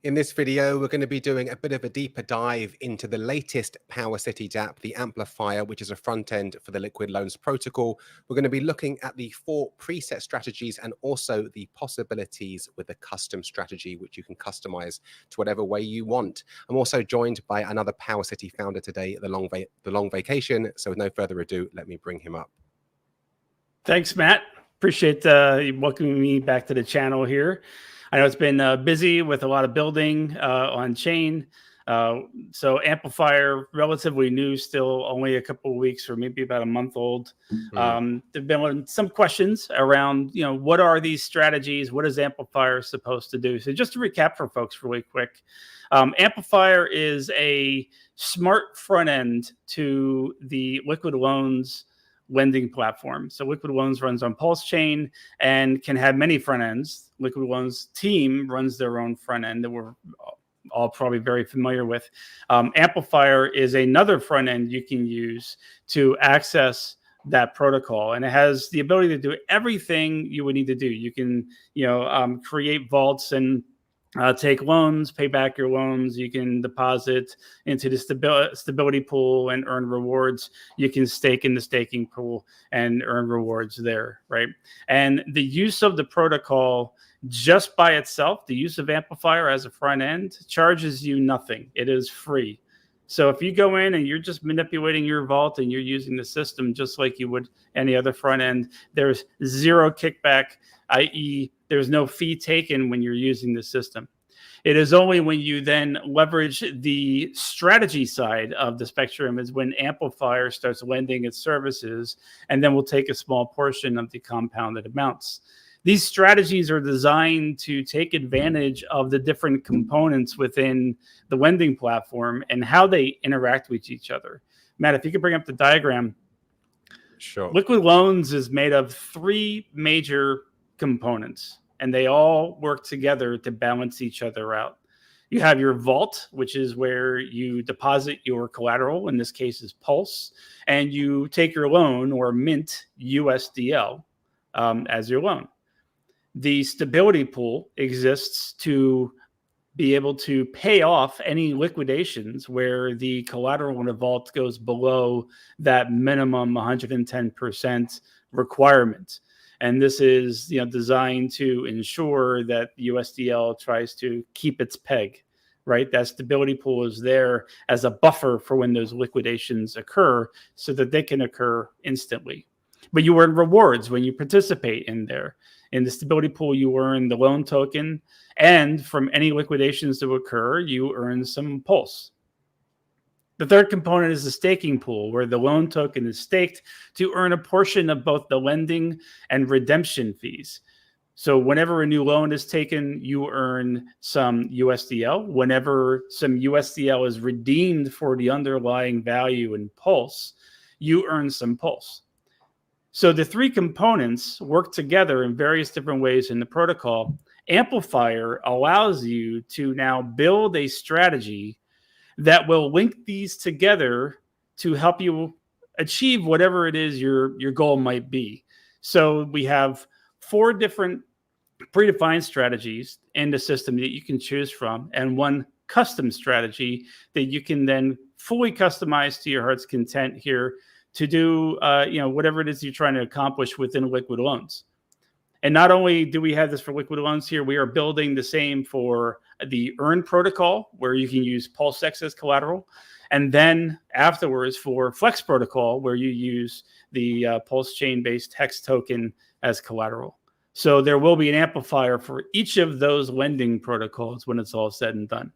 In this video, we're going to be doing a bit of a deeper dive into the latest POWERCITY dApp, the Amplifier, which is a front end for the Liquid Loans protocol. We're going to be looking at the 4 preset strategies and also the possibilities with a custom strategy, which you can customize to whatever way you want. I'm also joined by another POWERCITY founder today, the long vacation. So with no further ado, let me bring him up. Thanks, Matt. Appreciate welcoming me back to the channel here. I know it's been busy with a lot of building on chain. So Amplifier, relatively new, still only a couple of weeks or maybe about a month old. There've been some questions around, what are these strategies? What is Amplifier supposed to do? So just to recap for folks really quick, Amplifier is a smart front end to the Liquid Loans lending platform. So Liquid Loans runs on Pulse chain and can have many front ends. Liquid Loans team runs their own front end that we're all probably very familiar with. Amplifier is another front end you can use to access that protocol, and it has the ability to do everything you would need to do. You can, create vaults and take loans, pay back your loans. You can deposit into the stability pool and earn rewards. You can stake in the staking pool and earn rewards there, right? And the use of the protocol just by itself, the use of Amplifier as a front end, charges you nothing. It is free. So if you go in and you're just manipulating your vault and you're using the system just like you would any other front end, there's zero kickback, i.e., there's no fee taken when you're using the system. It is only when you then leverage the strategy side of the spectrum is when Amplifier starts lending its services, and then we'll take a small portion of the compounded amounts. These strategies are designed to take advantage of the different components within the lending platform and how they interact with each other. Matt, if you could bring up the diagram. Sure. Liquid Loans is made of 3 major components, and they all work together to balance each other out. You have your vault, which is where you deposit your collateral, in this case is Pulse, and you take your loan or mint USDL as your loan. The stability pool exists to be able to pay off any liquidations where the collateral in a vault goes below that minimum 110% requirement. And this is designed to ensure that USDL tries to keep its peg, right? That stability pool is there as a buffer for when those liquidations occur so that they can occur instantly. But you earn rewards when you participate in there. In the stability pool, you earn the loan token, and from any liquidations that occur, you earn some Pulse. The third component is the staking pool, where the loan token is staked to earn a portion of both the lending and redemption fees. So whenever a new loan is taken, you earn some USDL. Whenever some USDL is redeemed for the underlying value in Pulse, you earn some Pulse. So the 3 components work together in various different ways in the protocol. Amplifier allows you to now build a strategy that will link these together to help you achieve whatever it is your goal might be. So we have 4 different predefined strategies in the system that you can choose from, and 1 custom strategy that you can then fully customize to your heart's content here to do whatever it is you're trying to accomplish within Liquid Loans. And not only do we have this for Liquid Loans here, we are building the same for the Earn protocol, where you can use PulseX as collateral. And then afterwards for Flex protocol, where you use the Pulse chain-based Hex token as collateral. So there will be an amplifier for each of those lending protocols when it's all said and done.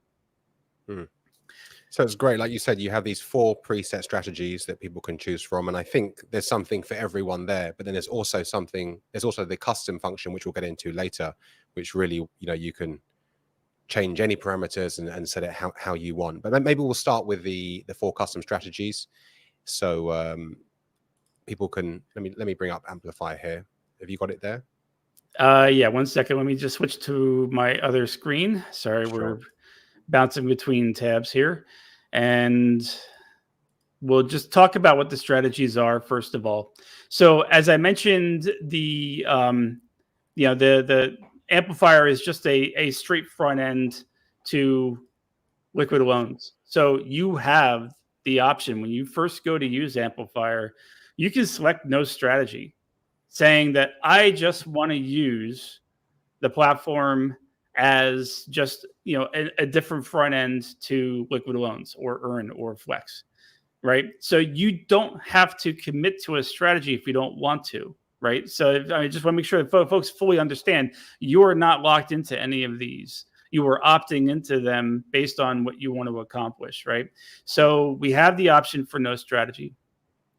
So it's great. Like you said, you have these 4 preset strategies that people can choose from. And I think there's something for everyone there. But then there's also the custom function, which we'll get into later, which really, you can change any parameters and set it how you want. But maybe we'll start with the 4 custom strategies. So people can, let me bring up Amplifier here. Have you got it there? Yeah, 1 second. Let me just switch to my other screen. Sorry, sure. We're bouncing between tabs here, and we'll just talk about what the strategies are first of all. So as I mentioned, the Amplifier is just a straight front end to liquid loans. So you have the option when you first go to use Amplifier, you can select no strategy, saying that I just want to use the platform as just a different front end to liquid loans or earn or flex, right? So you don't have to commit to a strategy if you don't want to, right? So I just want to make sure that folks fully understand you are not locked into any of these. You are opting into them based on what you want to accomplish, right? So we have the option for no strategy.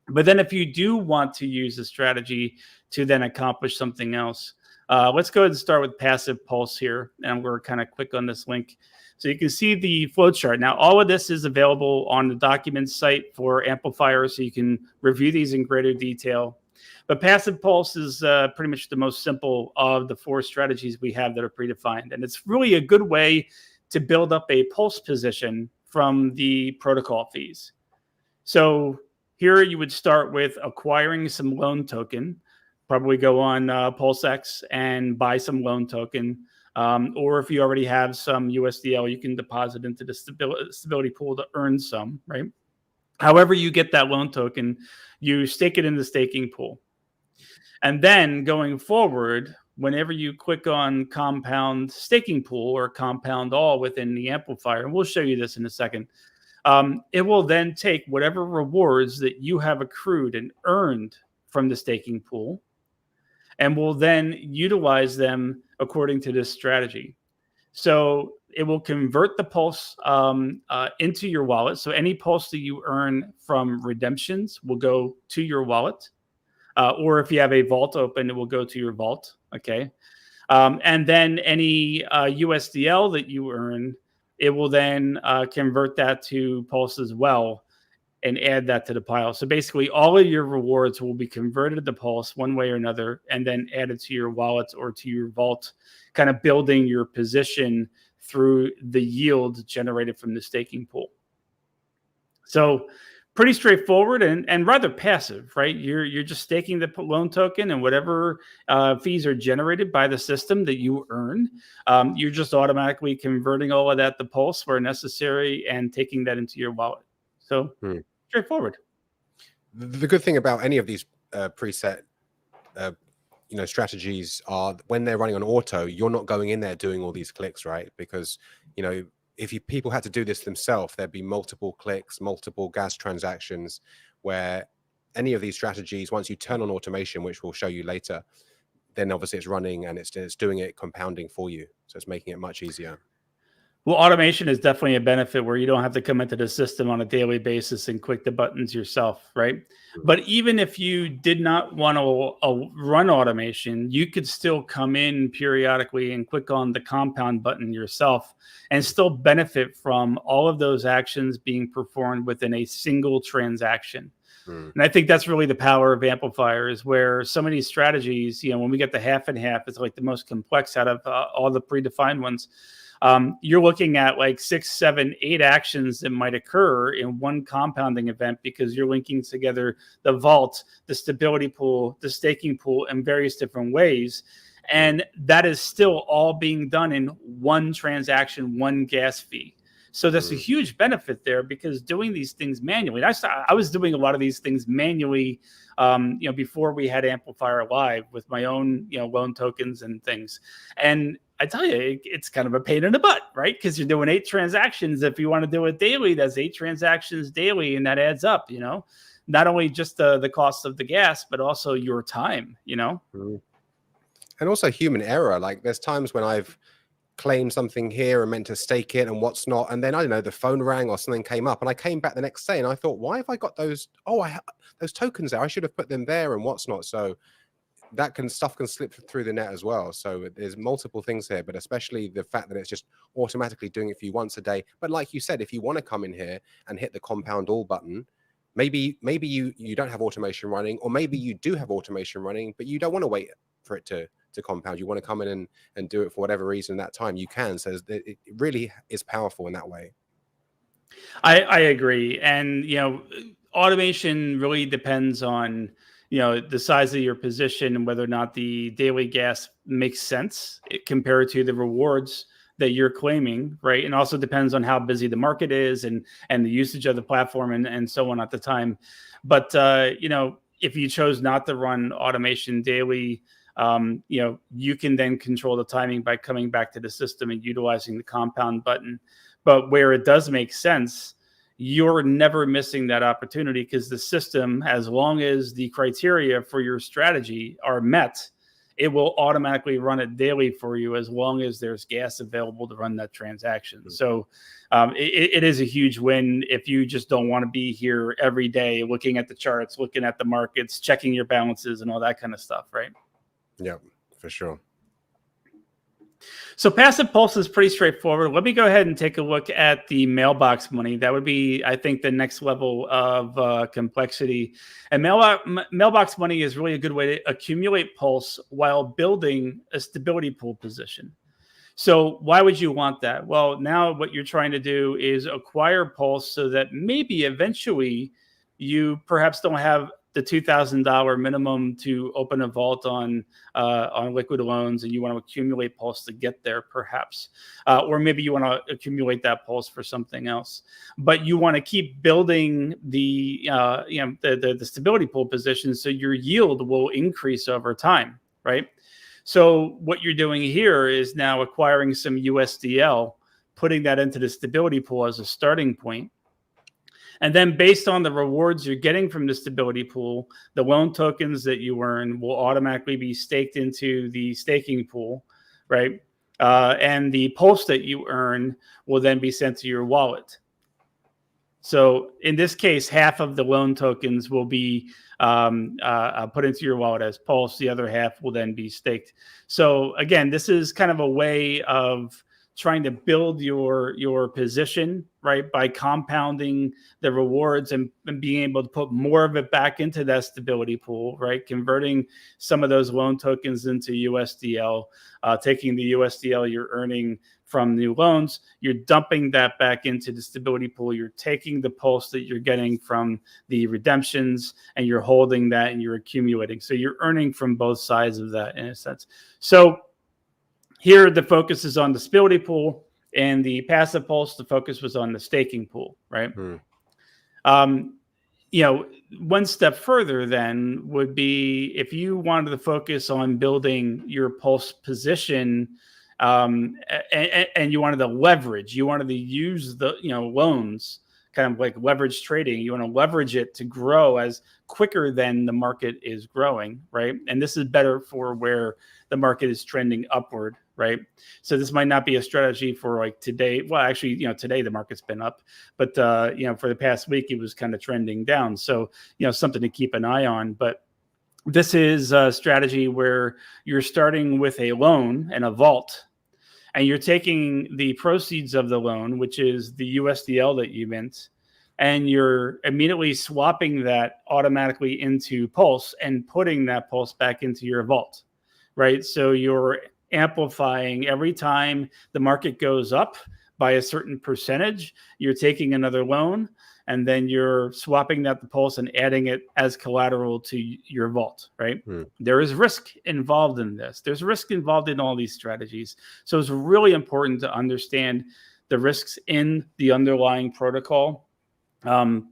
But then if you do want to use a strategy to then accomplish something else, let's go ahead and start with passive pulse here. And we're kind of click on this link. So you can see the flow chart. Now, all of this is available on the documents site for Amplifier, so you can review these in greater detail. But passive pulse is pretty much the most simple of the 4 strategies we have that are predefined. And it's really a good way to build up a pulse position from the protocol fees. So here you would start with acquiring some loan token, probably go on PulseX and buy some loan token. Or if you already have some USDL, you can deposit into the stability pool to earn some, right? However you get that loan token, you stake it in the staking pool. And then going forward, whenever you click on compound staking pool or compound all within the Amplifier, and we'll show you this in a second, it will then take whatever rewards that you have accrued and earned from the staking pool and will then utilize them according to this strategy. So it will convert the pulse into your wallet. So any pulse that you earn from redemptions will go to your wallet. Or if you have a vault open, it will go to your vault. Okay. And then any USDL that you earn, it will then convert that to Pulse as well and add that to the pile. So basically all of your rewards will be converted to Pulse one way or another and then added to your wallet or to your vault, kind of building your position through the yield generated from the staking pool. So pretty straightforward and rather passive, right? You're just staking the loan token and whatever fees are generated by the system that you earn, you're just automatically converting all of that to Pulse where necessary and taking that into your wallet. So straightforward. The good thing about any of these preset strategies are when they're running on auto, you're not going in there doing all these clicks, right? Because if people had to do this themselves, there'd be multiple clicks, multiple gas transactions, where any of these strategies, once you turn on automation, which we'll show you later, then obviously it's running and it's doing it compounding for you. So it's making it much easier. Well, automation is definitely a benefit where you don't have to come into the system on a daily basis and click the buttons yourself, right? But even if you did not want to run automation, you could still come in periodically and click on the compound button yourself and still benefit from all of those actions being performed within a single transaction. And I think that's really the power of Amplifier, is where some of these strategies, when we get the half and half, it's like the most complex out of all the predefined ones. You're looking at like 6, 7, 8 actions that might occur in one compounding event because you're linking together the vault, the stability pool, the staking pool in various different ways. And that is still all being done in one transaction, one gas fee. So there's a huge benefit there, because doing these things manually, I was doing a lot of these things manually, before we had Amplifier live with my own, loan tokens and things. And I tell you, it's kind of a pain in the butt, right? Because you're doing 8 transactions. If you want to do it daily, that's 8 transactions daily, and that adds up, not only just the cost of the gas, but also your time, And also human error. Like there's times when I've claimed something here and meant to stake it and what's not, and then I don't know, the phone rang or something came up, and I came back the next day and I thought, why have I got those? Oh, those tokens there. I should have put them there and what's not. So that stuff can slip through the net as well. So there's multiple things here, but especially the fact that it's just automatically doing it for you once a day. But like you said, if you want to come in here and hit the compound all button, maybe you don't have automation running, or maybe you do have automation running, but you don't want to wait for it to compound. You want to come in and do it for whatever reason that time, you can. So it really is powerful in that way. I agree. And, automation really depends on, the size of your position and whether or not the daily gas makes sense compared to the rewards that you're claiming, right? And also depends on how busy the market is and the usage of the platform and so on at the time. But if you chose not to run automation daily, you can then control the timing by coming back to the system and utilizing the compound button. But where it does make sense, you're never missing that opportunity, because the system, as long as the criteria for your strategy are met, it will automatically run it daily for you as long as there's gas available to run that transaction. Mm-hmm. So it is a huge win if you just don't want to be here every day looking at the charts, looking at the markets, checking your balances and all that kind of stuff, right? Yeah, for sure. So passive pulse is pretty straightforward. Let me go ahead and take a look at the mailbox money. That would be, I think, the next level of complexity. And mailbox money is really a good way to accumulate pulse while building a stability pool position. So why would you want that? Well, now what you're trying to do is acquire pulse so that maybe eventually you perhaps don't have the $2,000 minimum to open a vault on liquid loans, and you want to accumulate pulse to get there, perhaps, or maybe you want to accumulate that pulse for something else. But you want to keep building the stability pool position, so your yield will increase over time, right? So what you're doing here is now acquiring some USDL, putting that into the stability pool as a starting point. And then based on the rewards you're getting from the stability pool, the loan tokens that you earn will automatically be staked into the staking pool, right? And the pulse that you earn will then be sent to your wallet. So in this case, half of the loan tokens will be put into your wallet as pulse. The other half will then be staked. So again, this is kind of a way of trying to build your position, right, by compounding the rewards and being able to put more of it back into that stability pool, right, converting some of those loan tokens into USDL, taking the USDL you're earning from new loans, you're dumping that back into the stability pool, you're taking the pulse that you're getting from the redemptions and you're holding that and you're accumulating. So you're earning from both sides of that in a sense. So here, the focus is on the stability pool, and the passive pulse, the focus was on the staking pool, right? One step further then would be if you wanted to focus on building your pulse position, and you wanted to leverage, you wanted to use the loans, kind of like leverage trading. You want to leverage it to grow as quicker than the market is growing, right? And this is better for where the market is trending upward, right? So this might not be a strategy for like today. Well, actually, today the market's been up, but for the past week it was kind of trending down. So something to keep an eye on. But this is a strategy where you're starting with a loan and a vault, and you're taking the proceeds of the loan, which is the USDL that you mint, and you're immediately swapping that automatically into Pulse and putting that Pulse back into your vault, right? So you're amplifying every time the market goes up by a certain percentage, you're taking another loan, and then you're swapping that to Pulse and adding it as collateral to your vault, right? There is risk involved in this. There's risk involved in all these strategies. So it's really important to understand the risks in the underlying protocol,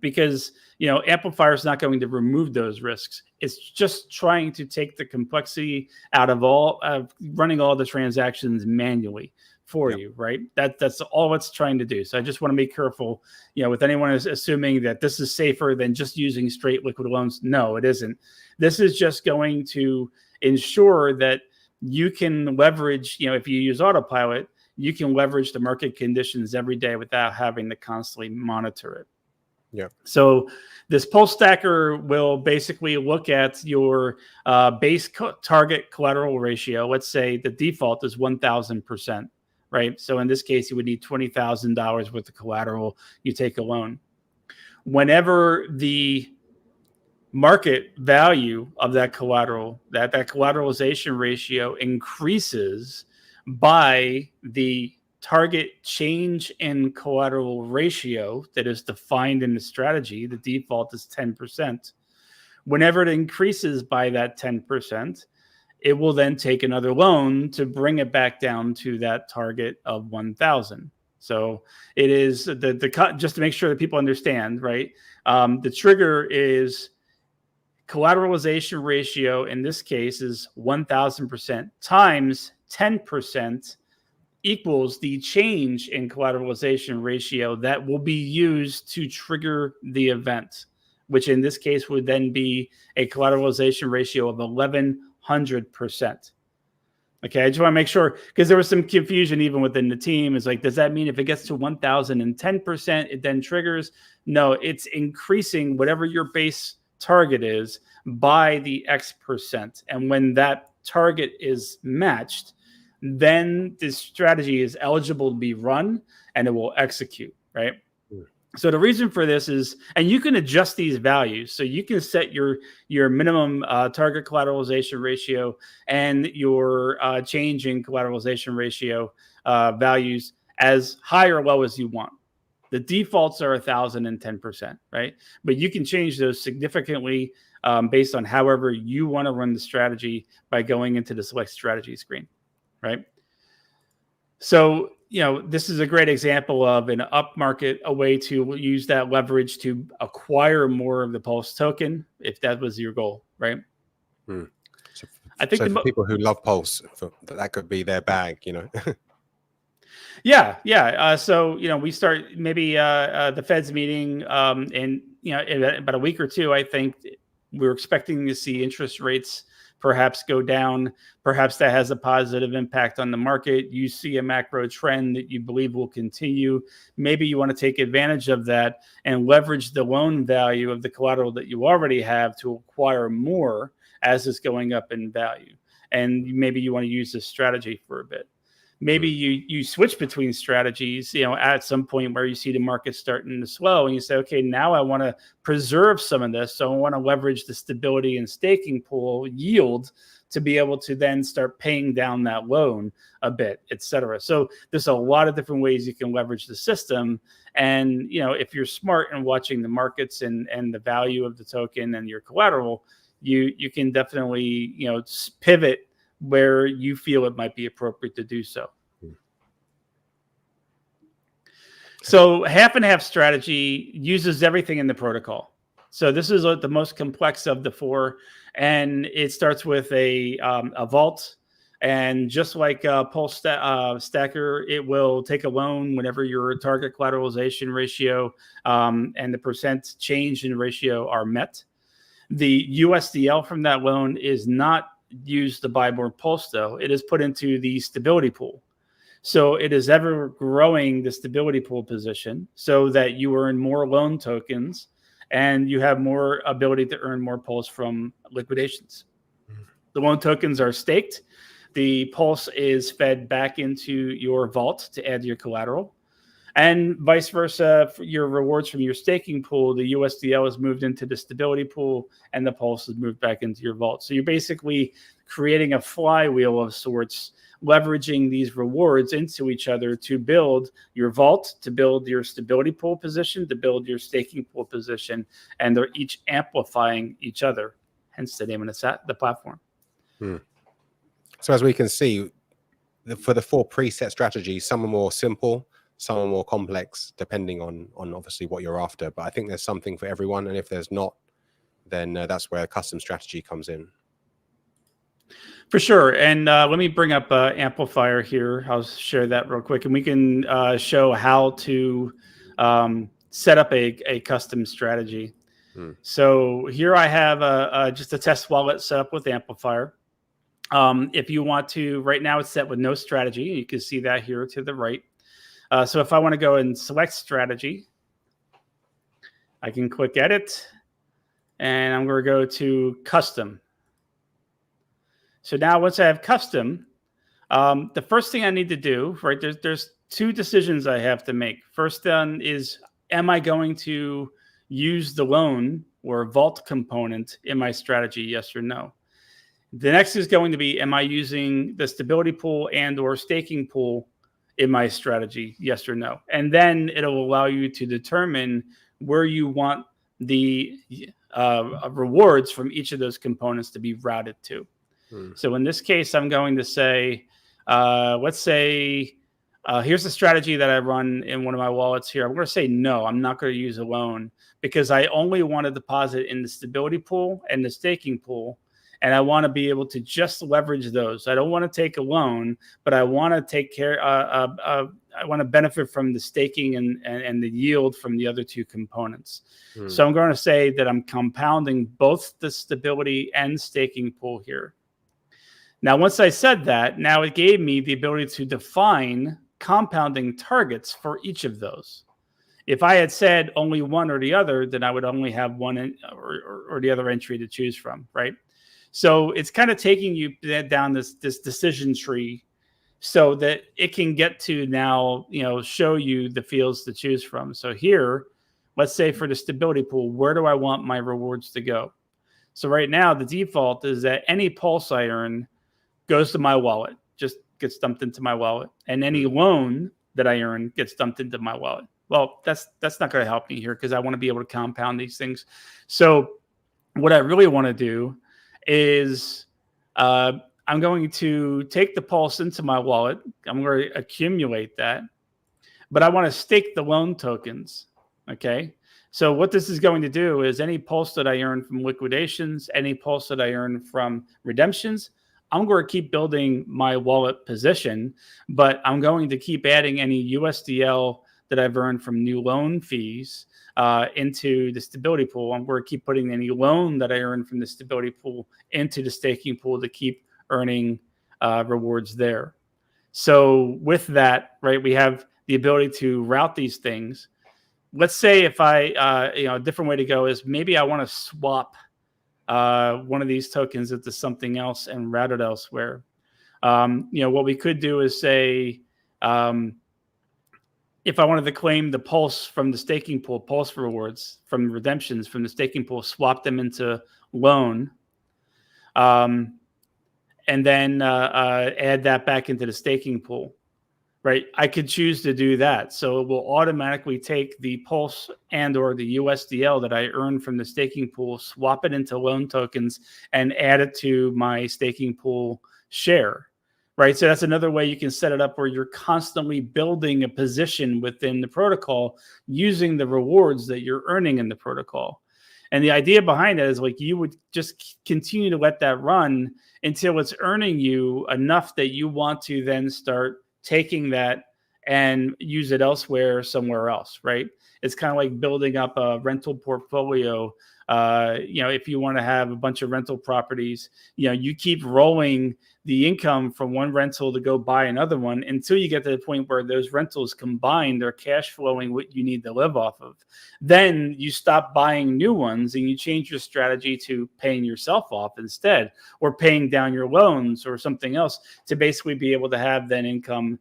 because Amplifier is not going to remove those risks. It's just trying to take the complexity out of running all the transactions manually for you, right? That's all it's trying to do. So I just want to be careful, with anyone is assuming that this is safer than just using straight liquid loans. No, it isn't. This is just going to ensure that you can leverage, if you use autopilot, you can leverage the market conditions every day without having to constantly monitor it. Yeah. So this Pulse Stacker will basically look at your base target collateral ratio. Let's say the default is 1,000%, right? So in this case, you would need $20,000 worth of collateral. You take a loan. Whenever the market value of that collateral, that collateralization ratio increases by the target change in collateral ratio that is defined in the strategy, the default is 10%. Whenever it increases by that 10%, it will then take another loan to bring it back down to that target of 1,000. So it is the cut, just to make sure that people understand, right? The trigger is collateralization ratio. In this case is 1,000% times 10% equals the change in collateralization ratio that will be used to trigger the event, which in this case would then be a collateralization ratio of 1,100%. Okay, I just want to make sure, because there was some confusion even within the team. Is like, does that mean if it gets to 1,010%, it then triggers? No, it's increasing whatever your base target is by the X%. And when that target is matched, then this strategy is eligible to be run and it will execute, right? So the reason for this is, and you can adjust these values. So you can set your minimum target collateralization ratio and your change in collateralization ratio values as high or low as you want. The defaults are 1,010%, right? But you can change those significantly based on however you want to run the strategy by going into the select strategy screen, right? So, this is a great example of an upmarket, a way to use that leverage to acquire more of the Pulse token, if that was your goal, right? So, I think for people who love Pulse, that could be their bag, Yeah. So, we start maybe the Fed's meeting in about a week or two. I think we're expecting to see interest rates perhaps go down. Perhaps that has a positive impact on the market. You see a macro trend that you believe will continue. Maybe you want to take advantage of that and leverage the loan value of the collateral that you already have to acquire more as it's going up in value. And maybe you want to use this strategy for a bit. Maybe you switch between strategies, at some point where you see the market starting to slow and you say, okay, now I want to preserve some of this. So I want to leverage the stability and staking pool yield to be able to then start paying down that loan a bit, et cetera. So there's a lot of different ways you can leverage the system. And, if you're smart and watching the markets and the value of the token and your collateral, you can definitely, pivot where you feel it might be appropriate to do so. So half and half strategy uses everything in the protocol. So this is the most complex of the four, and it starts with a vault. And just like Pulse Stacker, it will take a loan whenever your target collateralization ratio and the percent change in ratio are met. The USDL from that loan is not used to buy more Pulse, though. It is put into the stability pool. So it is ever growing the stability pool position so that you earn more loan tokens and you have more ability to earn more Pulse from liquidations. The loan tokens are staked. The Pulse is fed back into your vault to add to your collateral. And vice versa, for your rewards from your staking pool, the USDL is moved into the stability pool and the Pulse is moved back into your vault. So you're basically creating a flywheel of sorts, leveraging these rewards into each other to build your vault, to build your stability pool position, to build your staking pool position, and they're each amplifying each other, hence the name of the platform. So as we can see, for the 4 preset strategies, some are more simple, some are more complex, depending on obviously what you're after. But I think there's something for everyone, and if there's not, then that's where a custom strategy comes in. For sure. And let me bring up Amplifier here. I'll share that real quick, and we can show how to set up a custom strategy. So here I have just a test wallet set up with Amplifier. If you want to, right now it's set with no strategy. You can see that here to the right. So if I want to go and select strategy, I can click edit, and I'm going to go to custom. So now once I have custom, the first thing I need to do, right, there's 2 decisions I have to make. First one is, am I going to use the loan or vault component in my strategy, yes or no? The next is going to be, am I using the stability pool and or staking pool in my strategy, yes or no? And then it'll allow you to determine where you want the rewards from each of those components to be routed to. So in this case, I'm going to say, let's say, here's the strategy that I run in one of my wallets here. I'm going to say, no, I'm not going to use a loan because I only want to deposit in the stability pool and the staking pool. And I want to be able to just leverage those. I don't want to take a loan, but I want to take care. I want to benefit from the staking and the yield from the other two components. So I'm going to say that I'm compounding both the stability and staking pool here. Now, once I said that, now it gave me the ability to define compounding targets for each of those. If I had said only one or the other, then I would only have one or the other entry to choose from, right? So it's kind of taking you down this decision tree so that it can get to now, show you the fields to choose from. So here, let's say for the stability pool, where do I want my rewards to go? So right now, the default is that any pulse I earn goes to my wallet, just gets dumped into my wallet. And any loan that I earn gets dumped into my wallet. Well, that's not going to help me here because I want to be able to compound these things. So what I really want to do is I'm going to take the pulse into my wallet. I'm going to accumulate that, but I want to stake the loan tokens. Okay. So what this is going to do is any pulse that I earn from liquidations, any pulse that I earn from redemptions, I'm going to keep building my wallet position, but I'm going to keep adding any USDL that I've earned from new loan fees into the stability pool. I'm going to keep putting any loan that I earn from the stability pool into the staking pool to keep earning rewards there. So with that, right, we have the ability to route these things. Let's say if I, a different way to go is maybe I want to swap one of these tokens into something else and route it elsewhere. What we could do is say, if I wanted to claim the pulse from the staking pool, pulse rewards from redemptions from the staking pool, swap them into loan, and then add that back into the staking pool, right? I could choose to do that. So it will automatically take the pulse and or the USDL that I earn from the staking pool, swap it into loan tokens, and add it to my staking pool share. Right. So that's another way you can set it up where you're constantly building a position within the protocol using the rewards that you're earning in the protocol. And the idea behind it is like you would just continue to let that run until it's earning you enough that you want to then start taking that and use it elsewhere, somewhere else. Right. It's kind of like building up a rental portfolio. If you want to have a bunch of rental properties, you keep rolling the income from one rental to go buy another one until you get to the point where those rentals combined are cash flowing what you need to live off of. Then you stop buying new ones and you change your strategy to paying yourself off instead, or paying down your loans or something else to basically be able to have then income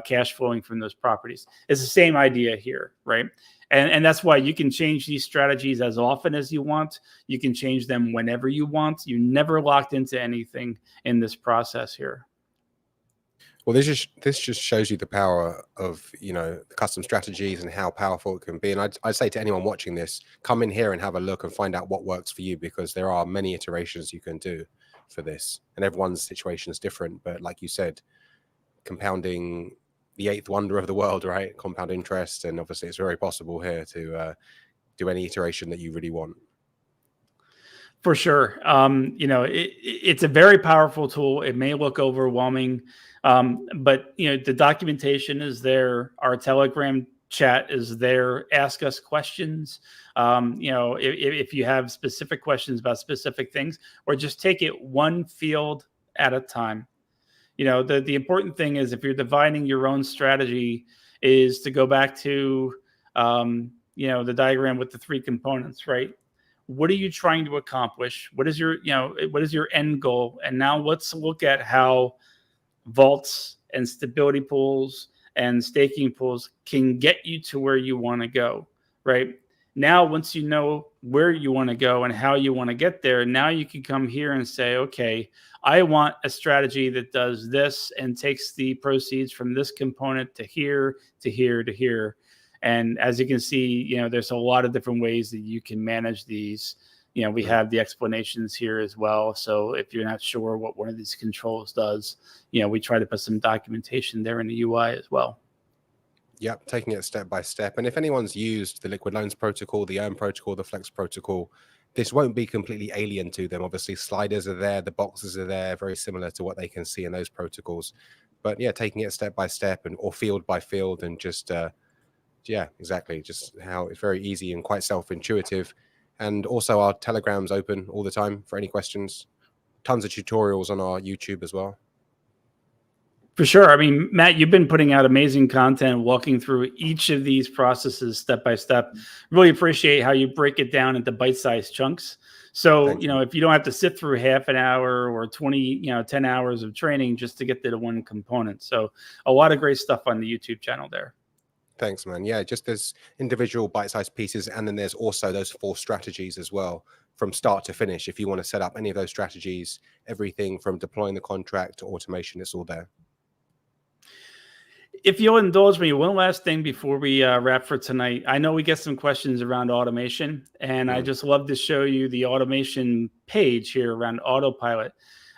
cash flowing from those properties. It's the same idea here, right? And that's why you can change these strategies as often as you want. You can change them whenever you want. You're never locked into anything in this process here. Well, this just shows you the power of custom strategies and how powerful it can be. And I'd say to anyone watching this, come in here and have a look and find out what works for you, because there are many iterations you can do for this, and everyone's situation is different. But like you said, compounding the eighth wonder of the world, right? Compound interest. And obviously it's very possible here to do any iteration that you really want. For sure. It's a very powerful tool. It may look overwhelming, but the documentation is there. Our Telegram chat is there. Ask us questions. If you have specific questions about specific things, or just take it one field at a time. The important thing is, if you're defining your own strategy, is to go back to, the diagram with the three components, right? What are you trying to accomplish? What is your end goal? And now let's look at how vaults and stability pools and staking pools can get you to where you want to go, right? Now, once you know where you want to go and how you want to get there, now you can come here and say, okay, I want a strategy that does this and takes the proceeds from this component to here, to here, to here. And as you can see, there's a lot of different ways that you can manage these we have the explanations here as well. So if you're not sure what one of these controls does, we try to put some documentation there in the UI as well. Yep, taking it step by step. And if anyone's used the Liquid Loans protocol, the Earn protocol, the Flex protocol, this won't be completely alien to them. Obviously, sliders are there, the boxes are there, very similar to what they can see in those protocols. But yeah, taking it step by step or field by field, and just yeah, exactly, just how it's very easy and quite self-intuitive. And also our Telegram's open all the time for any questions. Tons of tutorials on our YouTube as well. For sure. I mean, Matt, you've been putting out amazing content, walking through each of these processes step by step. Really appreciate how you break it down into bite-sized chunks. So, if you don't have to sit through half an hour or 10 hours of training just to get to the one component. So a lot of great stuff on the YouTube channel there. Thanks, man. Yeah, just there's individual bite-sized pieces, and then there's also those 4 strategies as well from start to finish. If you want to set up any of those strategies, everything from deploying the contract to automation, it's all there. If you'll indulge me, one last thing before we wrap for tonight. I know we get some questions around automation, and I just love to show you the automation page here around autopilot.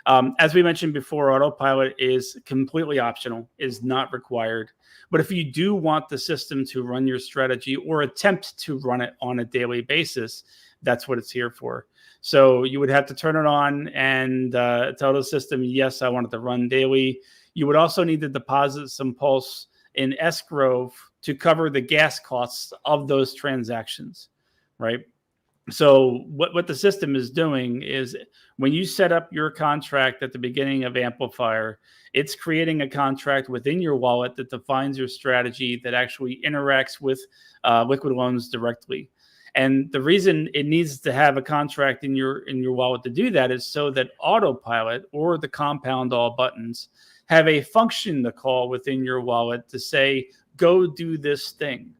As we mentioned before, autopilot is completely optional, is not required. But if you do want the system to run your strategy or attempt to run it on a daily basis, that's what it's here for. So you would have to turn it on and tell the system, yes, I want it to run daily. You would also need to deposit some pulse in escrow to cover the gas costs of those transactions, right? So what the system is doing is when you set up your contract at the beginning of Amplifier, it's creating a contract within your wallet that defines your strategy, that actually interacts with Liquid Loans directly. And the reason it needs to have a contract in your wallet to do that is so that autopilot or the compound all buttons have a function to call within your wallet to say, go do this thing.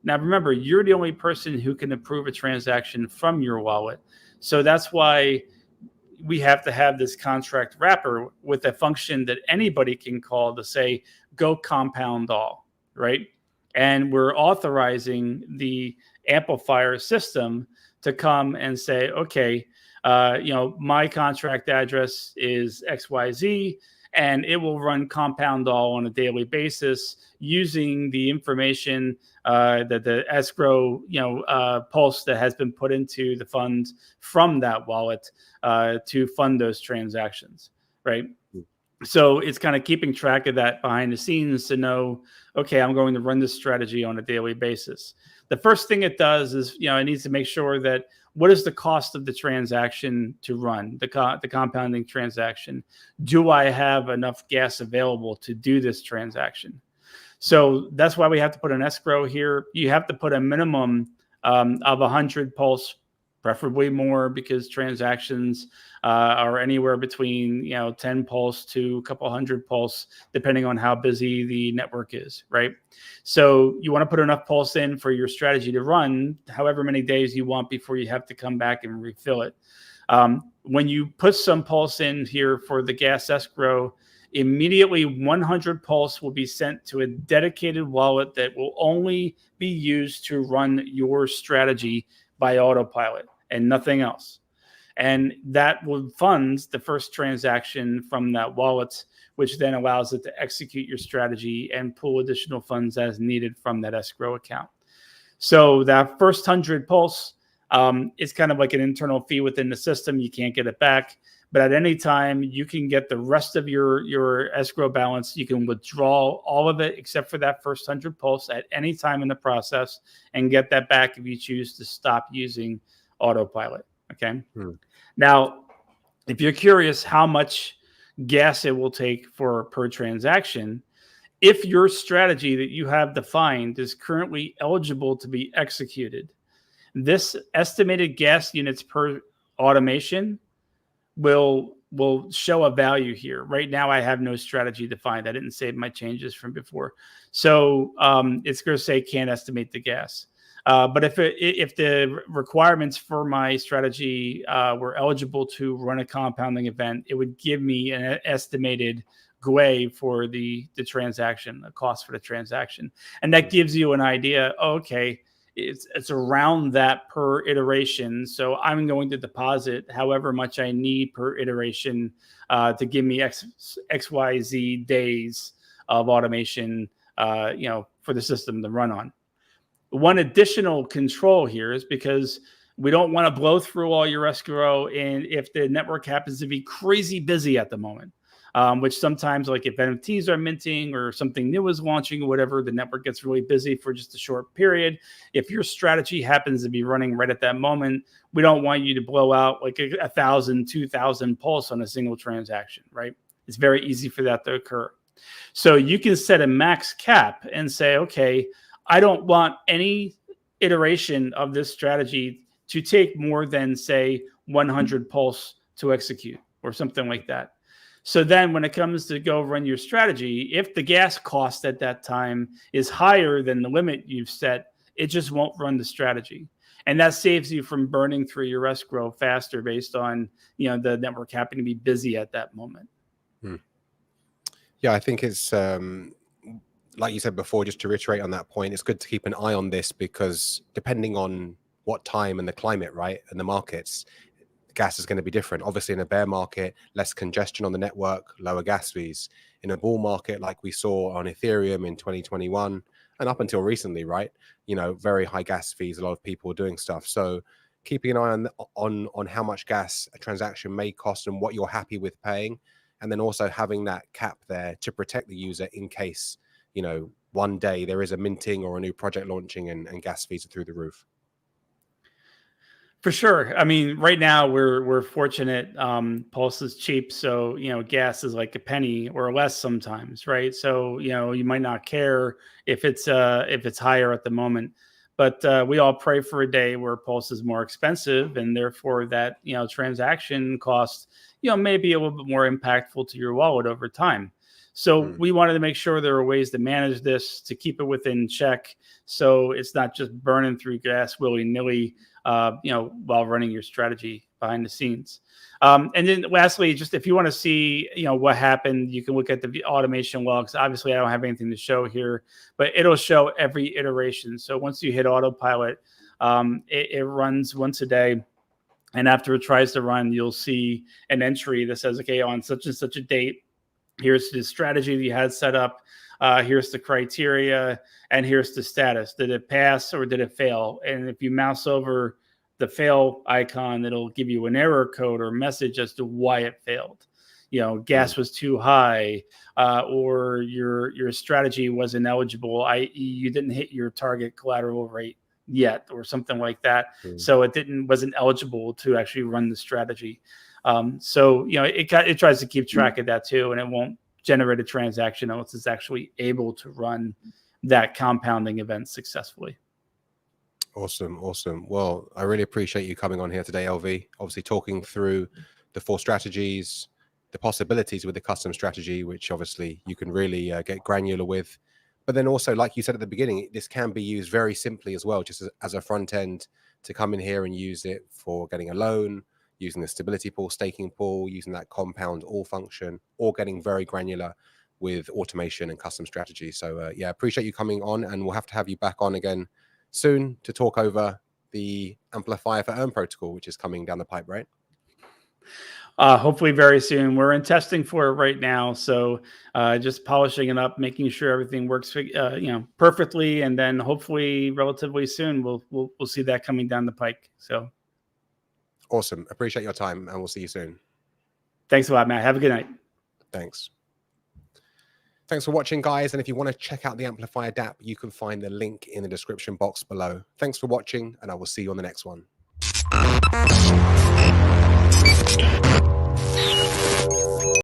Now, remember, you're the only person who can approve a transaction from your wallet. So that's why we have to have this contract wrapper with a function that anybody can call to say, go compound all, right? And we're authorizing the Amplifier system to come and say, okay, my contract address is XYZ, and it will run compound all on a daily basis using the information that the escrow, pulse that has been put into the funds from that wallet to fund those transactions, right? So it's kind of keeping track of that behind the scenes to know, okay, I'm going to run this strategy on a daily basis. The first thing it does is, it needs to make sure that what is the cost of the transaction to run, the compounding transaction? Do I have enough gas available to do this transaction? So that's why we have to put an escrow here. You have to put a minimum of 100 pulse, preferably more, because transactions are anywhere between 10 pulse to a couple hundred pulse, depending on how busy the network is, right? So you want to put enough pulse in for your strategy to run however many days you want before you have to come back and refill it. When you put some pulse in here for the gas escrow, immediately 100 pulse will be sent to a dedicated wallet that will only be used to run your strategy by autopilot and nothing else. And that will fund the first transaction from that wallet, which then allows it to execute your strategy and pull additional funds as needed from that escrow account. So that first 100 pulse is kind of like an internal fee within the system. You can't get it back. But at any time, you can get the rest of your escrow balance. You can withdraw all of it except for that first 100 pulse at any time in the process and get that back if you choose to stop using autopilot. Okay. Now, if you're curious how much gas it will take per transaction, if your strategy that you have defined is currently eligible to be executed, this estimated gas units per automation will show a value here. Right now, I have no strategy defined. I didn't save my changes from before. So it's going to say can't estimate the gas. But if the requirements for my strategy were eligible to run a compounding event, it would give me an estimated GUE for the transaction, the cost for the transaction. And that gives you an idea, okay, it's around that per iteration. So I'm going to deposit however much I need per iteration to give me XYZ days of automation, for the system to run on. One additional control here is because we don't want to blow through all your escrow, and if the network happens to be crazy busy at the moment, which sometimes, like if NFTs are minting or something new is launching or whatever, the network gets really busy for just a short period. If your strategy happens to be running right at that moment, we don't want you to blow out like 1,000, 2,000 pulse on a single transaction, right? It's very easy for that to occur. So you can set a max cap and say, okay, I don't want any iteration of this strategy to take more than, say, 100 pulse to execute or something like that. So then when it comes to go run your strategy, if the gas cost at that time is higher than the limit you've set, it just won't run the strategy. And that saves you from burning through your escrow faster based on, the network happening to be busy at that moment. Yeah, I think it's like you said before, just to reiterate on that point, it's good to keep an eye on this because depending on what time and the climate, right, and the markets, gas is going to be different. Obviously, in a bear market, less congestion on the network, lower gas fees. In a bull market, like we saw on Ethereum in 2021 and up until recently, right, very high gas fees. A lot of people doing stuff. So keeping an eye on how much gas a transaction may cost and what you're happy with paying, and then also having that cap there to protect the user in case one day there is a minting or a new project launching and gas fees are through the roof. For sure. I mean, right now we're fortunate. Pulse is cheap, so gas is like a penny or less sometimes, right? So you might not care if it's higher at the moment, but we all pray for a day where Pulse is more expensive, and therefore that transaction cost may be a little bit more impactful to your wallet over time. So we wanted to make sure there are ways to manage this to keep it within check, so it's not just burning through gas willy-nilly, while running your strategy behind the scenes. And then lastly, just if you want to see, what happened, you can look at the automation logs. Obviously, I don't have anything to show here, but it'll show every iteration. So once you hit autopilot, it runs once a day. And after it tries to run, you'll see an entry that says, okay, on such and such a date, here's the strategy that you had set up. Here's the criteria, and here's the status. Did it pass or did it fail? And if you mouse over the fail icon, it'll give you an error code or message as to why it failed. Gas was too high, or your strategy wasn't eligible, i.e. you didn't hit your target collateral rate yet or something like that. So it wasn't eligible to actually run the strategy. So it tries to keep track of that too, and it won't generate a transaction unless it's actually able to run that compounding event successfully. Awesome. Well, I really appreciate you coming on here today, LV. Obviously talking through the 4 strategies, the possibilities with the custom strategy, which obviously you can really get granular with. But then also, like you said at the beginning, this can be used very simply as well, just as a front end to come in here and use it for getting a loan, using the stability pool, staking pool, using that compound all function, or getting very granular with automation and custom strategy. So yeah, appreciate you coming on, and we'll have to have you back on again soon to talk over the Amplifier for Earn protocol, which is coming down the pipe, right? Hopefully very soon. We're in testing for it right now, so just polishing it up, making sure everything works, perfectly, and then hopefully relatively soon we'll see that coming down the pike. So awesome. Appreciate your time, and we'll see you soon. Thanks a lot, Matt. Have a good night. Thanks. Thanks for watching, guys. And if you want to check out the Amplifier DApp, you can find the link in the description box below. Thanks for watching, and I will see you on the next one.